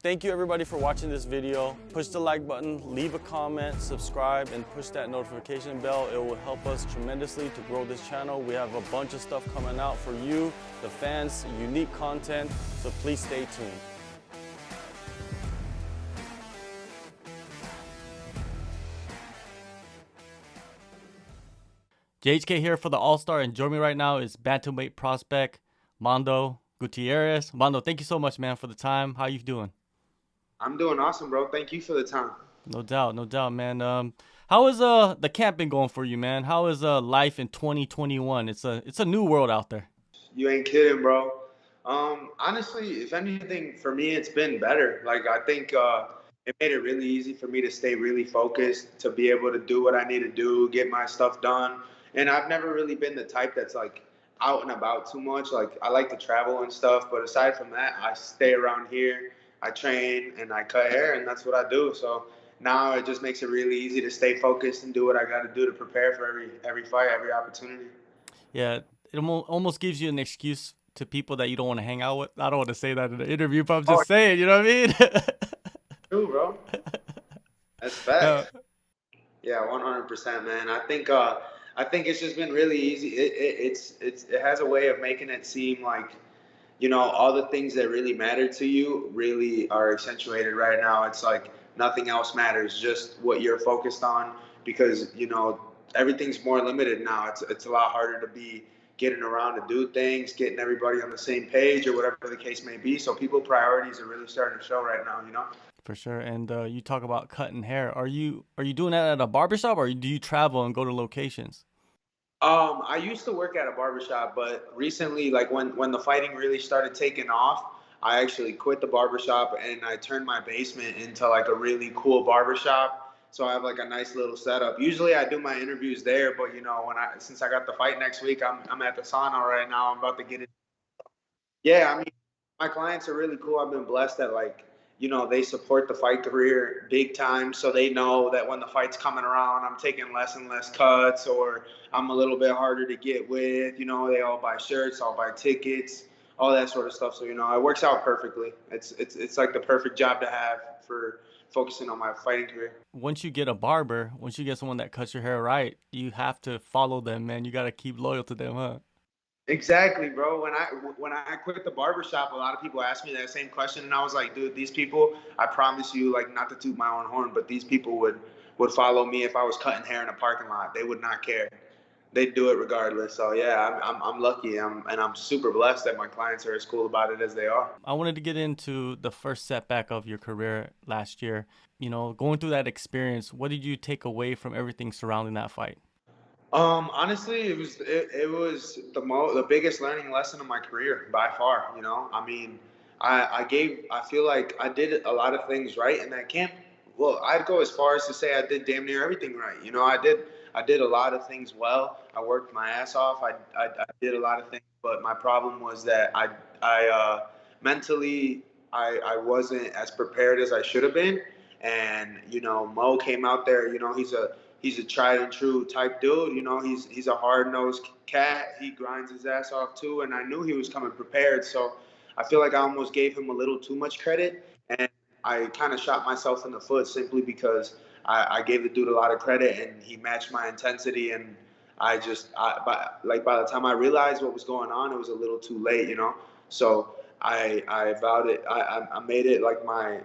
Thank you everybody for watching this video. Push the like button, leave a comment, subscribe, and push that notification bell. It will help us tremendously to grow this channel. We have a bunch of stuff coming out for you, the fans, unique content, so please stay tuned. JHK here for the All-Star, and joining me right now is Bantamweight prospect Mando Gutierrez. Mando, thank you so much, man, for the time. How you doing? I'm doing awesome, bro. Thank you for the time. No doubt, man. How is the camp been going for you, man? How is life in 2021? It's a new world out there. You ain't kidding, bro. Honestly, if anything, for me, it's been better. Like, I think it made it really easy for me to stay really focused, to be able to do what I need to do, get my stuff done. And I've never really been the type that's like out and about too much. Like, I like to travel and stuff, but aside from that, I stay around here. I train and I cut hair, and that's what I do. So now it just makes it really easy to stay focused and do what I got to do to prepare for every fight, every opportunity. Yeah, it almost gives you an excuse to people that you don't want to hang out with. I don't want to say that in the interview, but I'm Oh, just saying, you know what I mean? true, bro. That's uh, facts. Yeah, 100%, man. I think it's just been really easy. It has a way of making it seem like, all the things that really matter to you really are accentuated right now. It's like nothing else matters, just what you're focused on, because everything's more limited now. It's a lot harder to be getting around to do things, getting everybody on the same page or whatever the case may be. So people priorities are really starting to show right now. for sure. And you talk about cutting hair. Are you doing that at a barbershop, or do you travel and go to locations? I used to work at a barbershop, but recently, like when the fighting really started taking off, I actually quit the barbershop and I turned my basement into like a really cool barbershop. So I have like a nice little setup. Usually I do my interviews there, but since I got the fight next week, I'm at the sauna right now. I'm about to get it. Yeah, I mean, my clients are really cool. I've been blessed that they support the fight career big time, so they know that when the fight's coming around, I'm taking less and less cuts, or I'm a little bit harder to get with. They all buy shirts, all buy tickets, all that sort of stuff. So it works out perfectly. It's like the perfect job to have for focusing on my fighting career. Once you get someone that cuts your hair right, you have to follow them, man. You got to keep loyal to them, huh? Exactly, bro. When I quit the barbershop, a lot of people asked me that same question, and I was like, dude, these people, I promise you, like, not to toot my own horn, but these people would follow me if I was cutting hair in a parking lot. They would not care. They'd do it regardless. So yeah, I'm lucky. I'm super blessed that my clients are as cool about it as they are. I wanted to get into the first setback of your career last year. Going through that experience, what did you take away from everything surrounding that fight? Honestly, it was the biggest learning lesson of my career by far. I mean, I feel like I did a lot of things right in that camp. Well, I'd go as far as to say I did damn near everything right. I did a lot of things well. I worked my ass off. I did a lot of things, but my problem was that I mentally I wasn't as prepared as I should have been. And Mo came out there. He's a tried and true type dude. He's a hard nosed cat. He grinds his ass off too, and I knew he was coming prepared. So I feel like I almost gave him a little too much credit, and I kind of shot myself in the foot simply because I gave the dude a lot of credit, and he matched my intensity, and by the time I realized what was going on, it was a little too late. So I vowed it. I made it like my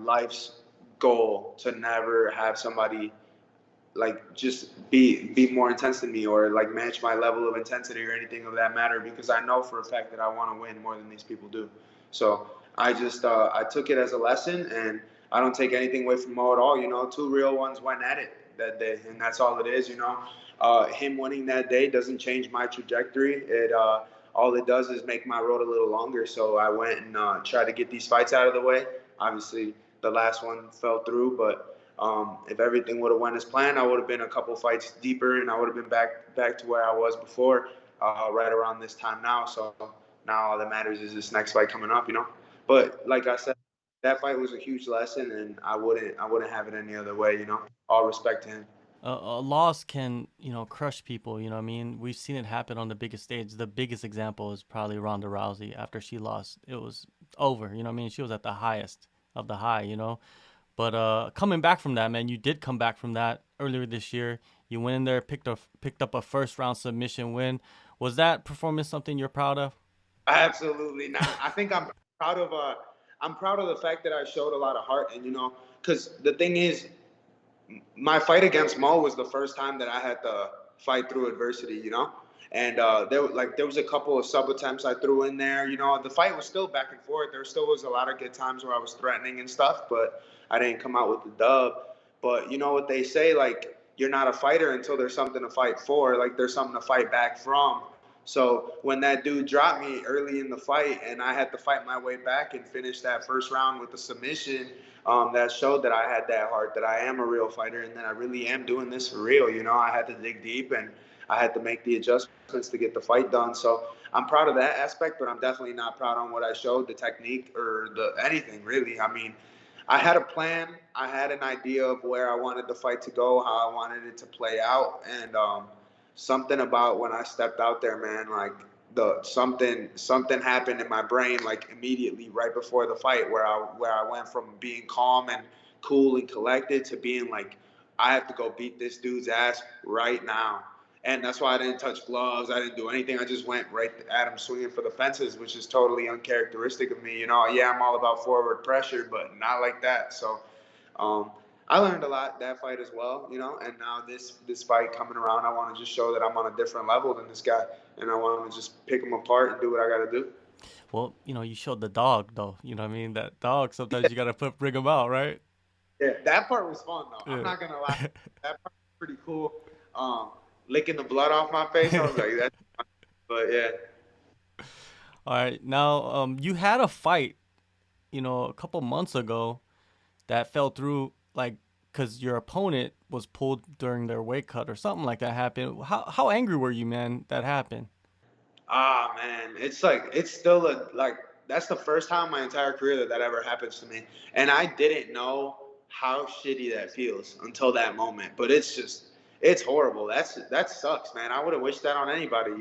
life's goal to never have somebody like just be more intense than me or like match my level of intensity or anything of that matter, because I know for a fact that I want to win more than these people do. So I took it as a lesson, and I don't take anything away from Mo at all. Two real ones went at it that day, and that's all it is. Him winning that day doesn't change my trajectory. It All it does is make my road a little longer. So I went and tried to get these fights out of the way. Obviously, the last one fell through, but if everything would have went as planned, I would have been a couple fights deeper, and I would have been back to where I was before, right around this time now. So now all that matters is this next fight coming up. But like I said, that fight was a huge lesson, and I wouldn't have it any other way. All respect to him. A loss can, crush people. You know what I mean? We've seen it happen on the biggest stage. The biggest example is probably Ronda Rousey. After she lost, it was over. You know what I mean? She was at the highest. of the high, you know. But coming back from that, man, you did come back from that earlier this year. You went in there, picked up a first round submission win. Was that performance something you're proud of? Absolutely not. I think proud of I'm proud of the fact that I showed a lot of heart, and because the thing is, my fight against Mo was the first time that I had to fight through adversity, and there was a couple of sub attempts I threw in there. The fight was still back and forth. There still was a lot of good times where I was threatening and stuff, but I didn't come out with the dub. But you know what they say, like, you're not a fighter until there's something to fight for, like there's something to fight back from. So when that dude dropped me early in the fight and I had to fight my way back and finish that first round with a submission, that showed that I had that heart, that I am a real fighter, and that I really am doing this for real. I had to dig deep, and I had to make the adjustments to get the fight done. So I'm proud of that aspect, but I'm definitely not proud on what I showed, the technique or the anything really. I mean, I had a plan. I had an idea of where I wanted the fight to go, how I wanted it to play out, and something about when I stepped out there, man, like the something happened in my brain like immediately right before the fight where I went from being calm and cool and collected to being like, I have to go beat this dude's ass right now. And that's why I didn't touch gloves. I didn't do anything. I just went right at him swinging for the fences, which is totally uncharacteristic of me. Yeah, I'm all about forward pressure, but not like that. So um, I learned a lot that fight as well, and now this fight coming around, I want to just show that I'm on a different level than this guy, and I want to just pick him apart and do what I got to do. Well, you showed the dog though. You know what I mean? That dog. Sometimes you gotta bring him out, right? Yeah, that part was fun though. I'm Yeah. not gonna lie, that part was pretty cool. Um, Licking the blood off my face, I was like, that's fun. But yeah. All right. Now, you had a fight, a couple months ago that fell through, like, because your opponent was pulled during their weight cut or something like that happened. How angry were you, man? That happened. Ah, man, it's like it's still like that's the first time in my entire career that ever happens to me, and I didn't know how shitty that feels until that moment. But it's horrible. That sucks, man. I would have wished that on anybody.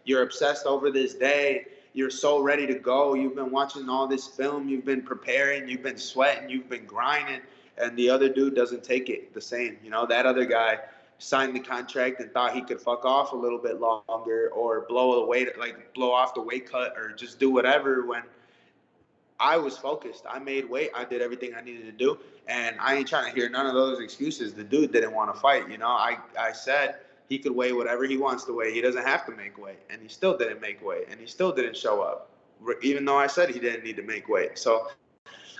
You're obsessed over this day. You're so ready to go. You've been watching all this film. You've been preparing. You've been sweating. You've been grinding, and the other dude doesn't take it the same. That other guy signed the contract and thought he could fuck off a little bit longer or blow off the weight cut or just do whatever when I was focused. I made weight. I did everything I needed to do. And I ain't trying to hear none of those excuses. The dude didn't want to fight. I said he could weigh whatever he wants to weigh. He doesn't have to make weight. And he still didn't make weight. And he still didn't show up, even though I said he didn't need to make weight. So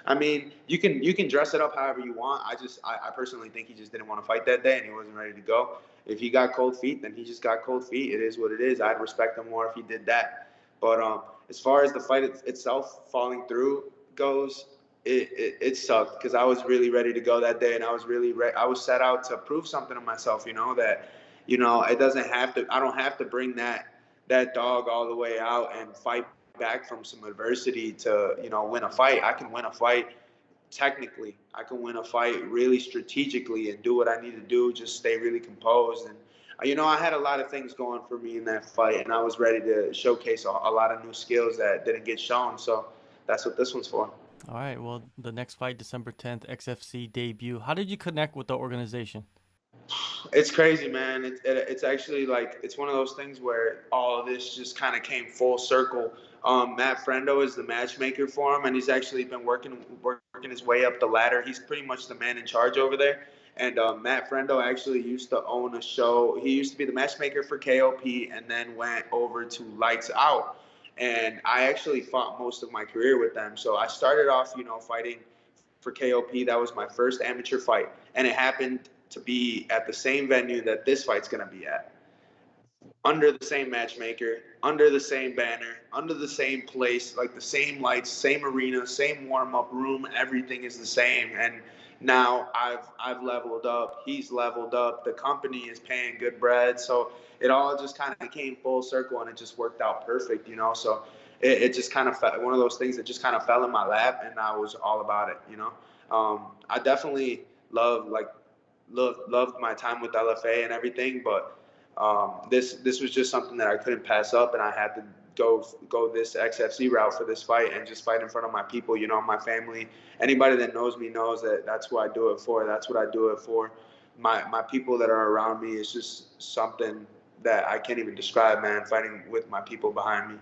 I mean, you can dress it up however you want. I personally think he just didn't want to fight that day and he wasn't ready to go. If he got cold feet, then he just got cold feet. It is what it is. I'd respect him more if he did that. But as far as the fight itself falling through goes, it sucked because I was really ready to go that day, and I was I was set out to prove something to myself. That it doesn't have to. I don't have to bring that dog all the way out and fight back from some adversity to win a fight. I can win a fight technically. I can win a fight really strategically and do what I need to do. Just stay really composed. And I had a lot of things going for me in that fight, and I was ready to showcase a lot of new skills that didn't get shown. So that's what this one's for. All right. Well, the next fight, December 10th, XFC debut. How did you connect with the organization? It's crazy, man. It's actually like it's one of those things where all of this just kind of came full circle. Matt Frendo is the matchmaker for him, and he's actually been working his way up the ladder. He's pretty much the man in charge over there. And Matt Frendo actually used to own a show. He used to be the matchmaker for KOP, and then went over to Lights Out. And I actually fought most of my career with them. So I started off, fighting for KOP. That was my first amateur fight, and it happened to be at the same venue that this fight's going to be at, under the same matchmaker, under the same banner, under the same place, like the same lights, same arena, same warm-up room. Everything is the same. And now I've leveled up. He's leveled up. The company is paying good bread. So it all just kind of came full circle, and it just worked out perfect, So it just kind of one of those things that just kind of fell in my lap, and I was all about it, I definitely loved my time with LFA and everything, but this was just something that I couldn't pass up, and I had to go this XFC route for this fight and just fight in front of my people, you know, my family. Anybody that knows me knows that that's who I do it for. That's what I do it for. My people that are around me. It's just something that I can't even describe, man, fighting with my people behind me.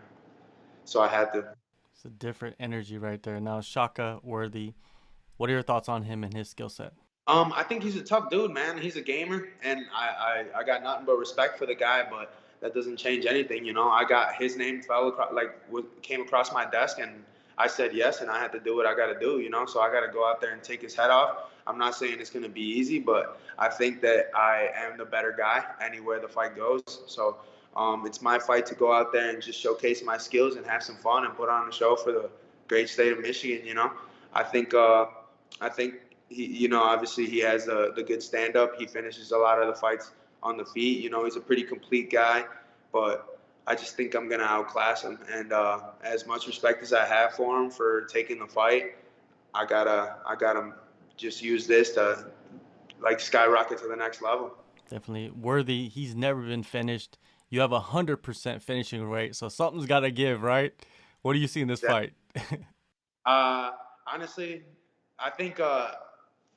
So I had to. It's a different energy right there. Now, Chaka Worthy, what are your thoughts on him and his skill set? I think he's a tough dude, man. He's a gamer, and I got nothing but respect for the guy. But that doesn't change anything, you know. I got his name fell across, came across my desk, and I said yes, and I had to do what I got to do, you know. So I got to go out there and take his head off. I'm not saying it's going to be easy, but I think that I am the better guy anywhere the fight goes. So it's my fight to go out there and just showcase my skills and have some fun and put on a show for the great state of Michigan, you know. I think he, you know, obviously he has the good stand up. He finishes a lot of the fights on the feet. You know, he's a pretty complete guy, but I just think I'm gonna outclass him. And as much respect as I have for him for taking the fight, I gotta just use this to like skyrocket to the next level. Definitely Worthy. He's never been finished. You have 100% finishing rate, so something's got to give, right? What do you see in this fight? Honestly, I think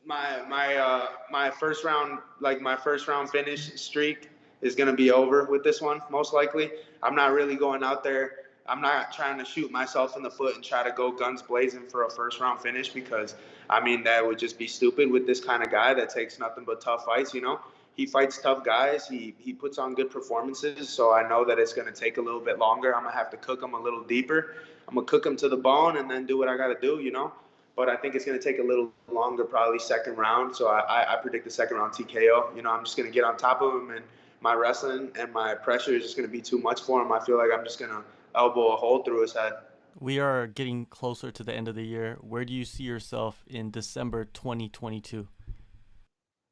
my first round finish streak is gonna be over with this one, most likely. I'm not really going out there. I'm not trying to shoot myself in the foot and try to go guns blazing for a first round finish, because I mean that would just be stupid with this kind of guy that takes nothing but tough fights, you know. He fights tough guys. He puts on good performances, so I know that it's gonna take a little bit longer. I'm gonna have to cook him a little deeper. I'm gonna cook him to the bone and then do what I gotta do, you know. But I think it's going to take a little longer, probably second round. So I predict the second round TKO. You know, I'm just going to get on top of him, and my wrestling and my pressure is just going to be too much for him. I feel like I'm just going to elbow a hole through his head. We are getting closer to the end of the year. Where do you see yourself in December 2022?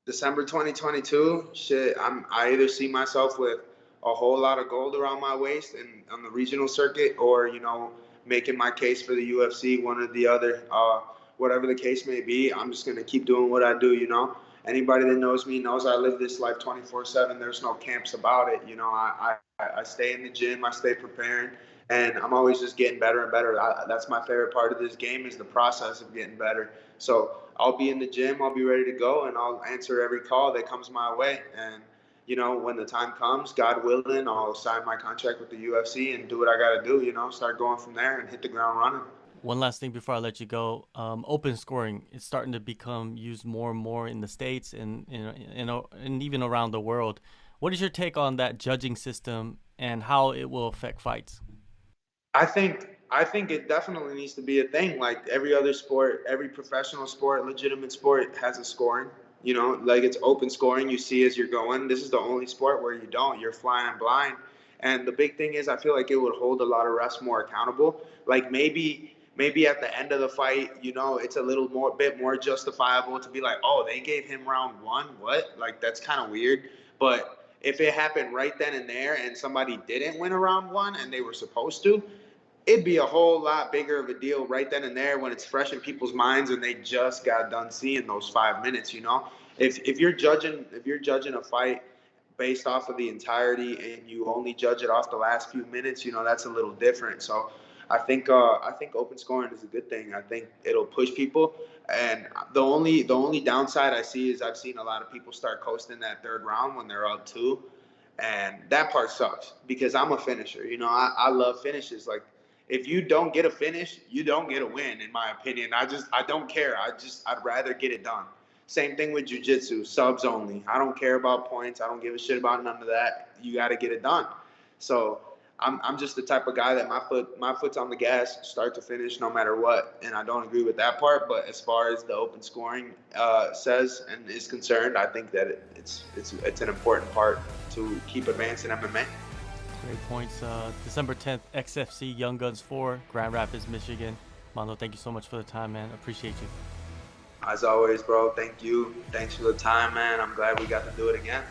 December 2022, shit, I either see myself with a whole lot of gold around my waist and on the regional circuit, or, you know, making my case for the UFC, one or the other. Whatever the case may be, I'm just going to keep doing what I do, you know. Anybody that knows me knows I live this life 24/7. There's no camps about it. You know, I stay in the gym, I stay preparing, and I'm always just getting better and better. That's my favorite part of this game, is the process of getting better. So I'll be in the gym, I'll be ready to go, and I'll answer every call that comes my way. And you know, when the time comes, God willing, I'll sign my contract with the UFC and do what I got to do, you know, start going from there and hit the ground running. One last thing before I let you go. Open scoring, it's starting to become used more and more in the States and, and even around the world. What is your take on that judging system and how it will affect fights? I think it definitely needs to be a thing. Like every other sport, every professional sport, legitimate sport has a scoring. You know, like it's open scoring. You see as you're going. This is the only sport where you don't. You're flying blind. And the big thing is, I feel like it would hold a lot of refs more accountable. Like maybe at the end of the fight, you know, it's a little bit more justifiable to be like, oh, they gave him round one. What? Like that's kind of weird. But if it happened right then and there, and somebody didn't win a round one and they were supposed to, it'd be a whole lot bigger of a deal right then and there when it's fresh in people's minds and they just got done seeing those 5 minutes, you know. If you're judging a fight based off of the entirety and you only judge it off the last few minutes, you know, that's a little different. So I think open scoring is a good thing. I think it'll push people. And the only downside I see is I've seen a lot of people start coasting that third round when they're up 2. And that part sucks because I'm a finisher. You know, I love finishes. Like, if you don't get a finish, you don't get a win, in my opinion. I don't care. I'd rather get it done. Same thing with jiu-jitsu, subs only. I don't care about points. I don't give a shit about none of that. You got to get it done. So I'm just the type of guy that my foot's on the gas, start to finish, no matter what. And I don't agree with that part. But as far as the open scoring says and is concerned, I think that it's an important part to keep advancing MMA. Great points. December 10th, XFC Young Guns 4, Grand Rapids, Michigan. Mando, thank you so much for the time, man. Appreciate you. As always, bro, thank you. Thanks for the time, man. I'm glad we got to do it again.